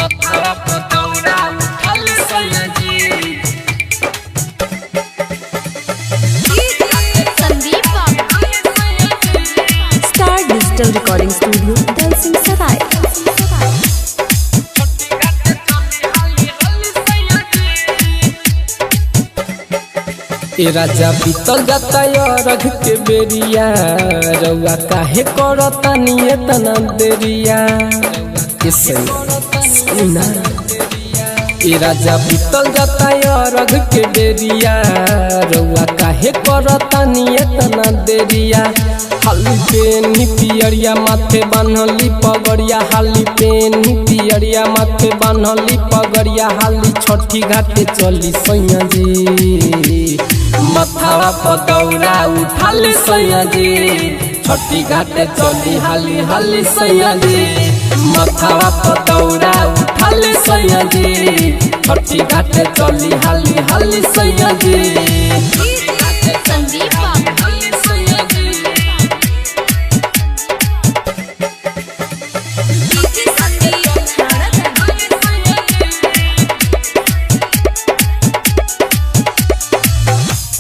मथवा पतौरा उठल सैया जी। Star digital recording studio Dalsingh सराय। ए राजा बीतल जाता रघ के बेरिया, रउआ काहे करता निये तना देरिया। ए राजा बीतल जाता रघ के बेरिया, रउआ काहे करता निये तना देरिया। हाली पेनी पियरिया माथे बान्हली पगड़िया, हाली पेनी पियरिया माथे बान्हली पगड़िया। हाली छठी घाटे चली सैया जी, मथवा पतौरा उठल सैया जी। छठी घाटे चली हाली हाली सैया जी, मथवा पतौरा उठल सैया जी। छठी घाटे चली हाली हाली सैया जी।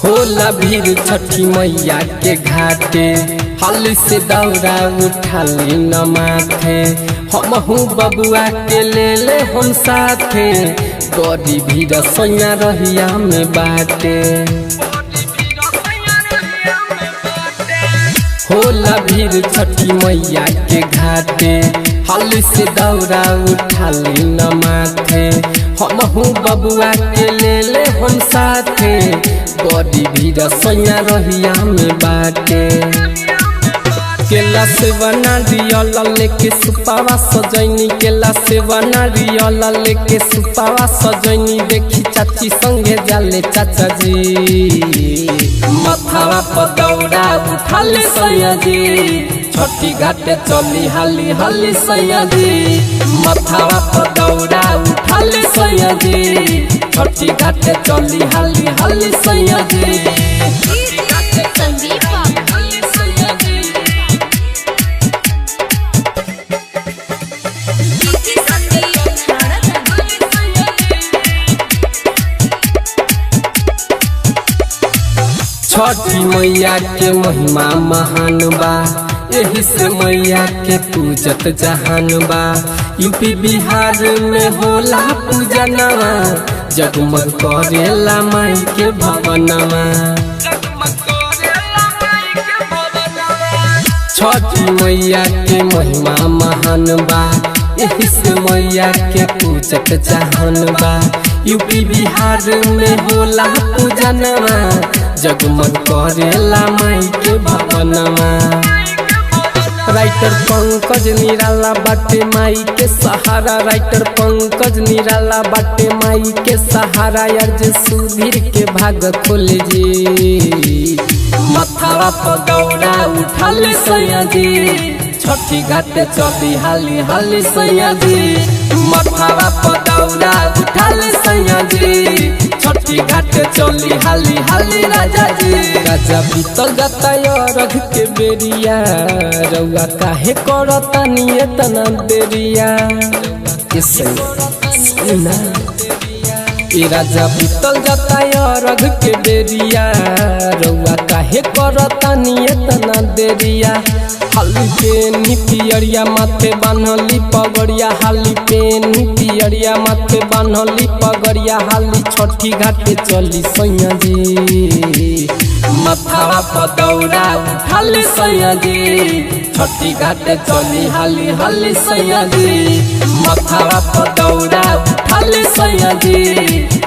होला भीड़ छठी मैया के घाटे, हाल से दौरा उठाली न माथे। हमहू बबुआ के ले ले हम साथे, बड़ी भीड़ सैया रहिया में बाटे। होला भीड़ छठी मैया के घाटे, हाल से दौरा उठाली न माथे। हमहू बबुआ के ले ले हम साथे, बड़ी भीड़ सैया रहिया में बाटे। केला से बना रियल लेके सुपावा सजैनी, केला से बना रियल लेके सुपावा सजैनी। देखी चाची संगे जाले चाचा जी, मथवा पतौरा उठल सैया जी। छठी घाटे चली हाली हाली सैया जी, मथवा पतौरा उठल सैया जी। छठी घाटे चली हाली हाली सैया जी। छठी मैया के महिमा महान बा, यही से मैया के पूजत जहान बा। यूपी बिहार में होला पूजनवा, जगमग करेला माई के भवनवा। छठी मैया के महिमा महान बा, यही से मैया के पूजत जहान बा। यूपी बिहार में होला पूजनवा, जगमग करेला माई के भवनवा। राइटर पंकज निराला बाटे माई के सहारा, राइटर पंकज निराला बाटे माई के सहारा। यार जे सुधीर के भाग खोले जी, मथवा पतौरा उठल सैया जी। छठी घाटे चली हाली हाली सैया जी, मथवा पतौरा उठल सैया जी। छठी घाटे चली हाली हाली राजा जी। राजा बीतल जाता रघ के बेरिया, रउआ काहे करता निये तना देरिया। ए राजा बीतल जाता रघ के बेरिया, रउआ काहे करता निये तना देरिया। हाली पेनी पियरिया माथे बान्हली पगड़िया, हाली पेनी पियरिया माथे बान्हली पगड़िया। हाली छठी घाटे चली सैया जी, मथवा पतौरा उठल सैया जी। छठी घाटे चली हाली हाली सैया जी, मथवा पतौरा उठल सैया जी।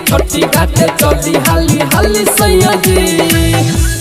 छठी घाटे चली हाली हाली सैया जी।